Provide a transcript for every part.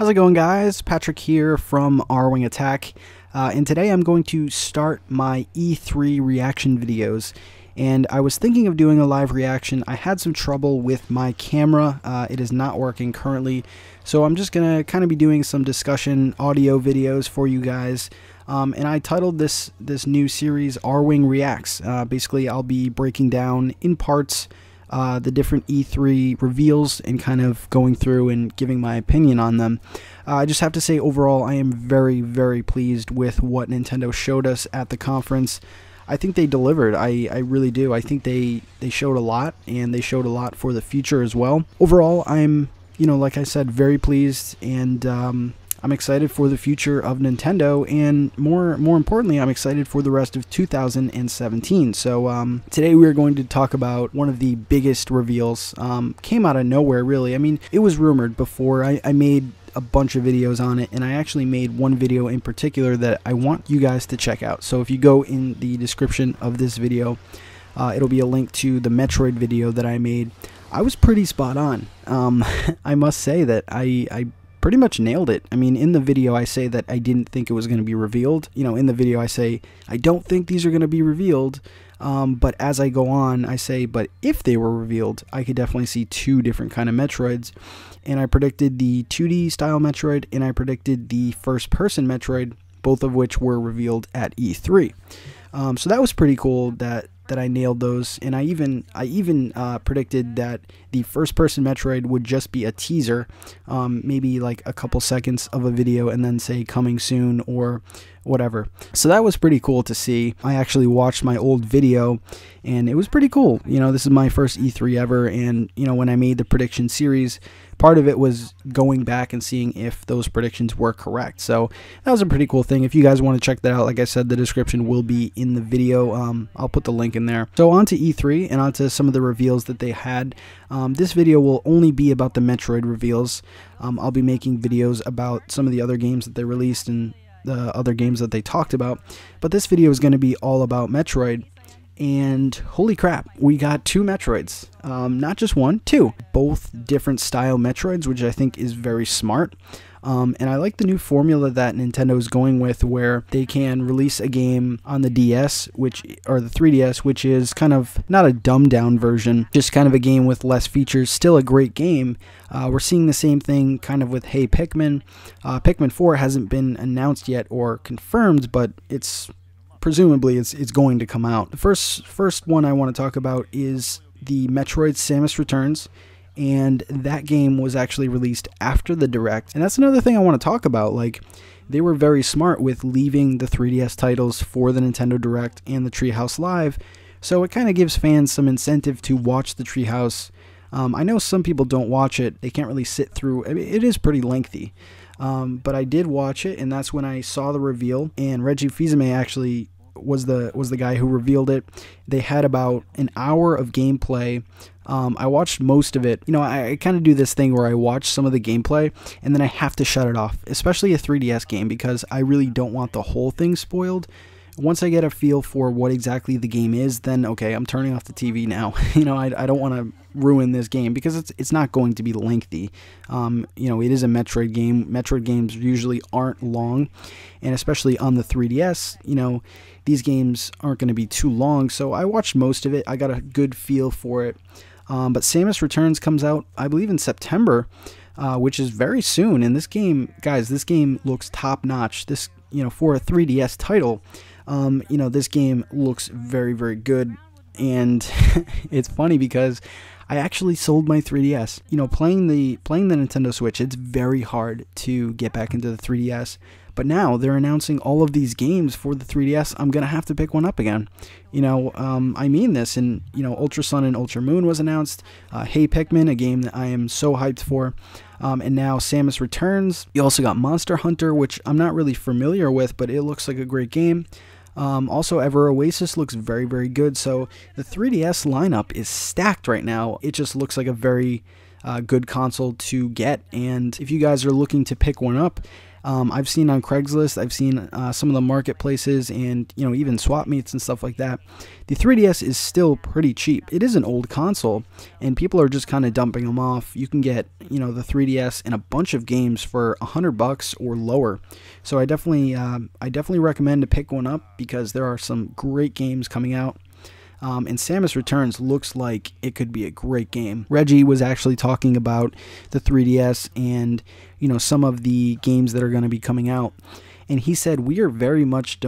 How's it going, guys? Patrick here from RWingAttack, and today I'm going to start my E3 reaction videos. And I was thinking of doing a live reaction. I had some trouble with my camera. It is not working currently, so I'm just gonna kind of be doing some discussion audio videos for you guys. And I titled this new series RWing Reacts. Basically, I'll be breaking down in parts the different E3 reveals and kind of going through and giving my opinion on them. I just have to say, overall, I am very, very pleased with what Nintendo showed us at the conference. I think they delivered. I really do. I think they showed a lot, and they showed a lot for the future as well. Overall, I'm, like I said, very pleased, and I'm excited for the future of Nintendo, and more importantly, I'm excited for the rest of 2017. So today we're going to talk about one of the biggest reveals. Came out of nowhere, really. I mean, it was rumored before. I made a bunch of videos on it, and I actually made one video in particular that I want you guys to check out. So if you go in the description of this video, it'll be a link to the Metroid video that I made. I was pretty spot on. I must say that I pretty much nailed it. I mean, in the video I say that I didn't think it was going to be revealed. In the video I say I don't think these are going to be revealed. But as I go on, I say, but if they were revealed, I could definitely see two different kind of Metroids. And I predicted the 2D style Metroid, and I predicted the first-person Metroid, both of which were revealed at E3. So that was pretty cool that I nailed those, and I even predicted that the first-person Metroid would just be a teaser, maybe like a couple seconds of a video, and then say coming soon or whatever. So that was pretty cool to see. I actually watched my old video, and it was pretty cool. This is my first E3 ever, and when I made the prediction series, part of it was going back and seeing if those predictions were correct. So that was a pretty cool thing. If you guys want to check that out, like I said, the description will be in the video. I'll put the link in there. So on to E3 and on to some of the reveals that they had. This video will only be about the Metroid reveals. I'll be making videos about some of the other games that they released and the other games that they talked about. But this video is going to be all about Metroid. And holy crap, we got two Metroids. Not just one, two. Both different style Metroids, which I think is very smart. And I like the new formula that Nintendo is going with, where they can release a game on the DS, or the 3DS, which is kind of not a dumbed down version, just kind of a game with less features, still a great game. We're seeing the same thing kind of with Hey Pikmin. Pikmin 4 hasn't been announced yet or confirmed, but presumably it's going to come out. The first one I want to talk about is the Metroid Samus Returns, and that game was actually released after the Direct. And that's another thing I want to talk about. Like, they were very smart with leaving the 3DS titles for the Nintendo Direct and the Treehouse Live, so it kind of gives fans some incentive to watch the Treehouse. I know some people don't watch it. They can't really sit through. I mean, it is pretty lengthy. But I did watch it, and that's when I saw the reveal, and Reggie Fils-Aimé actually was the guy who revealed it. They had about an hour of gameplay. I watched most of it. I kind of do this thing where I watch some of the gameplay, and then I have to shut it off, especially a 3DS game, because I really don't want the whole thing spoiled. Once I get a feel for what exactly the game is, then okay, I'm turning off the TV now. I don't want to ruin this game, because it's not going to be lengthy. It is a Metroid game. Metroid games usually aren't long, and especially on the 3DS, these games aren't going to be too long. So I watched most of it. I got a good feel for it. But Samus Returns comes out, I believe, in September, which is very soon. And this game, guys, this game looks top notch. This, for a 3DS title. This game looks very, very good, and it's funny because I actually sold my 3DS. Playing the Nintendo Switch, it's very hard to get back into the 3DS, but now they're announcing all of these games for the 3DS. I'm gonna have to pick one up again. I mean this, and Ultra Sun and Ultra Moon was announced. Hey Pikmin, a game that I am so hyped for. And now Samus Returns. You also got Monster Hunter, which I'm not really familiar with, but it looks like a great game. Also, Ever Oasis looks very, very good. So the 3DS lineup is stacked right now. It just looks like a very good console to get. And if you guys are looking to pick one up, I've seen on Craigslist, I've seen some of the marketplaces and, even swap meets and stuff like that. The 3DS is still pretty cheap. It is an old console, and people are just kind of dumping them off. You can get, the 3DS and a bunch of games for $100 or lower. So I definitely recommend to pick one up because there are some great games coming out. And Samus Returns looks like it could be a great game. Reggie was actually talking about the 3DS and, some of the games that are going to be coming out. And he said, we are very much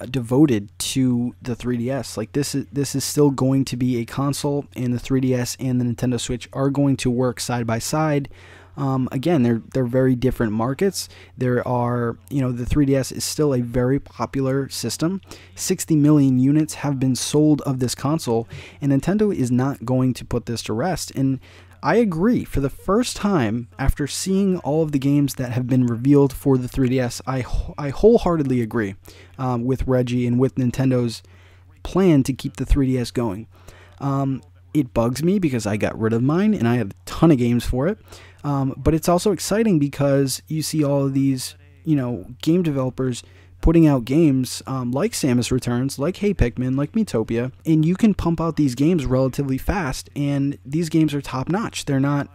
devoted to the 3DS. Like this is still going to be a console, and the 3DS and the Nintendo Switch are going to work side by side. Again, they're very different markets. There are, the 3DS is still a very popular system. 60 million units have been sold of this console, and Nintendo is not going to put this to rest. And I agree. For the first time, after seeing all of the games that have been revealed for the 3DS, I wholeheartedly agree with Reggie and with Nintendo's plan to keep the 3DS going. It bugs me because I got rid of mine and I had a ton of games for it. But it's also exciting because you see all of these, game developers putting out games like Samus Returns, like Hey Pikmin, like Miitopia, and you can pump out these games relatively fast, and these games are top notch. They're not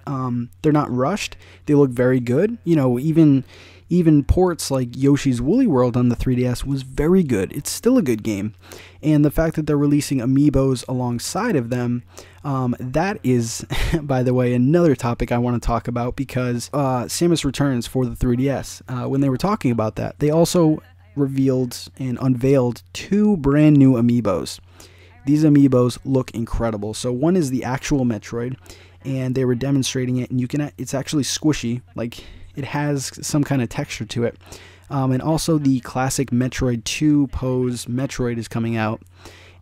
rushed. They look very good. Even ports like Yoshi's Woolly World on the 3DS was very good. It's still a good game. And the fact that they're releasing amiibos alongside of them, that is, by the way, another topic I want to talk about, because Samus Returns for the 3DS, when they were talking about that, they also revealed and unveiled 2 brand new amiibos. These amiibos look incredible. So one is the actual Metroid, and they were demonstrating it, and it's actually squishy, like it has some kind of texture to it. And also the classic Metroid 2 pose Metroid is coming out.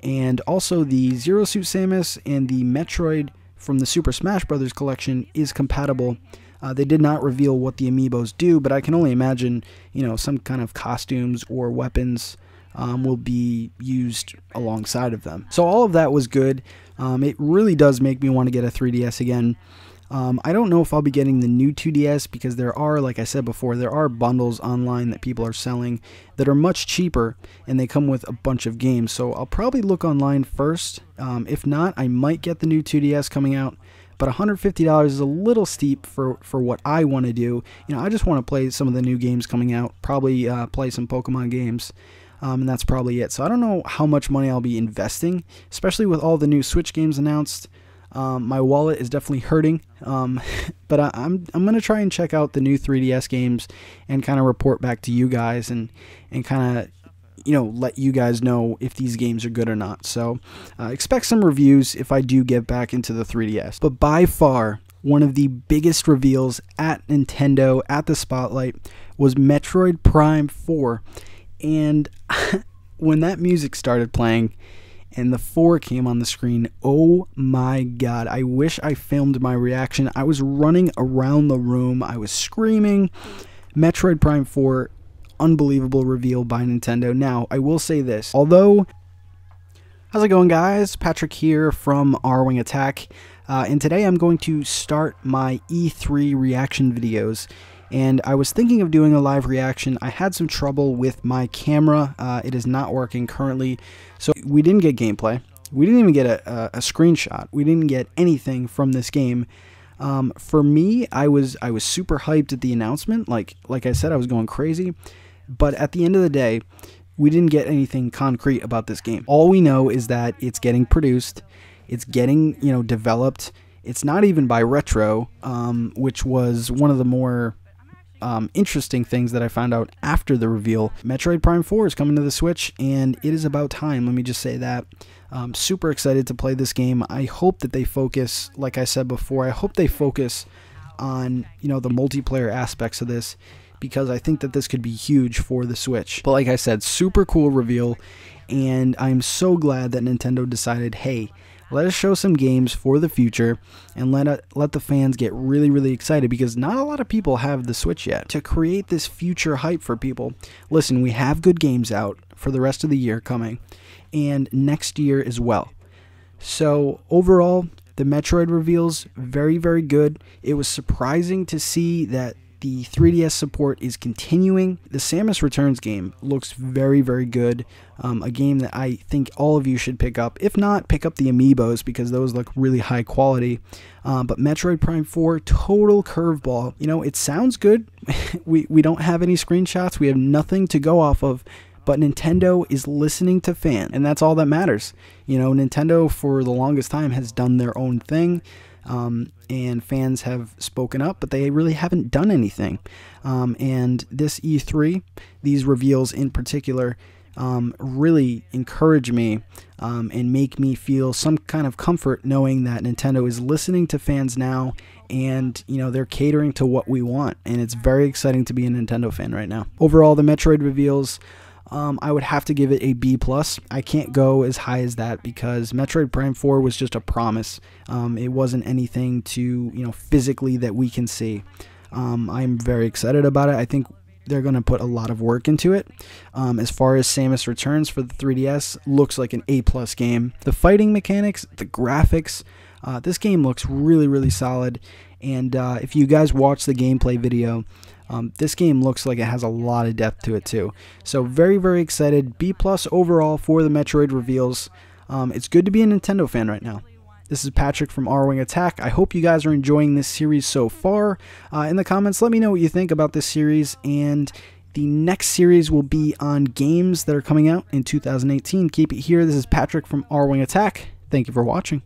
And also the Zero Suit Samus and the Metroid from the Super Smash Bros. Collection is compatible. They did not reveal what the amiibos do, but I can only imagine, some kind of costumes or weapons will be used alongside of them. So all of that was good. It really does make me want to get a 3DS again. I don't know if I'll be getting the new 2DS because there are, like I said before, there are bundles online that people are selling that are much cheaper, and they come with a bunch of games. So I'll probably look online first. If not, I might get the new 2DS coming out. But $150 is a little steep for what I want to do. I just want to play some of the new games coming out, probably play some Pokemon games. And that's probably it. So I don't know how much money I'll be investing, especially with all the new Switch games announced. My wallet is definitely hurting, but I'm going to try and check out the new 3DS games and kind of report back to you guys and kind of, let you guys know if these games are good or not. So expect some reviews if I do get back into the 3DS. But by far, one of the biggest reveals at Nintendo at the Spotlight was Metroid Prime 4. And when that music started playing and the 4 came on the screen, oh my god, I wish I filmed my reaction. I was running around the room, I was screaming. Metroid Prime 4, unbelievable reveal by Nintendo. Now, I will say this, although... How's it going, guys? Patrick here from RWingAttack, and today I'm going to start my E3 reaction videos. And I was thinking of doing a live reaction. I had some trouble with my camera. It is not working currently. So we didn't get gameplay. We didn't even get a screenshot. We didn't get anything from this game. For me, I was super hyped at the announcement. Like I said, I was going crazy. But at the end of the day, we didn't get anything concrete about this game. All we know is that it's getting produced. It's getting, developed. It's not even by Retro, which was one of the more... interesting things that I found out after the reveal. Metroid Prime 4 is coming to the Switch, and it is about time, let me just say that. Super excited to play this game. I hope that they focus, like I said before, I hope they focus on, the multiplayer aspects of this, because I think that this could be huge for the Switch. But like I said, super cool reveal, and I'm so glad that Nintendo decided, hey, let us show some games for the future and let the fans get really, really excited, because not a lot of people have the Switch yet. To create this future hype for people, listen, we have good games out for the rest of the year coming, and next year as well. So overall, the Metroid reveals, very, very good. It was surprising to see that The 3DS support is continuing. The Samus Returns game looks very, very good. A game that I think all of you should pick up. If not, pick up the amiibos because those look really high quality. But Metroid Prime 4, total curveball. You know, it sounds good. we don't have any screenshots. We have nothing to go off of. But Nintendo is listening to fans, and that's all that matters. You know, Nintendo for the longest time has done their own thing. And fans have spoken up, but they really haven't done anything. And this E3, these reveals in particular, really encourage me and make me feel some kind of comfort knowing that Nintendo is listening to fans now, and you know, they're catering to what we want, and it's very exciting to be a Nintendo fan right now. Overall, the Metroid reveals, I would have to give it a B+. I can't go as high as that because Metroid Prime 4 was just a promise. It wasn't anything to, you know, physically that we can see. I'm very excited about it. I think they're going to put a lot of work into it. As far as Samus Returns for the 3DS, looks like an A+ game. The fighting mechanics, the graphics, this game looks really, really solid. And if you guys watch the gameplay video, this game looks like it has a lot of depth to it too. So very, very excited. B+ overall for the Metroid reveals. It's good to be a Nintendo fan right now. This is Patrick from RWingAttack. I hope you guys are enjoying this series so far. In the comments, let me know what you think about this series. And the next series will be on games that are coming out in 2018. Keep it here. This is Patrick from RWingAttack. Thank you for watching.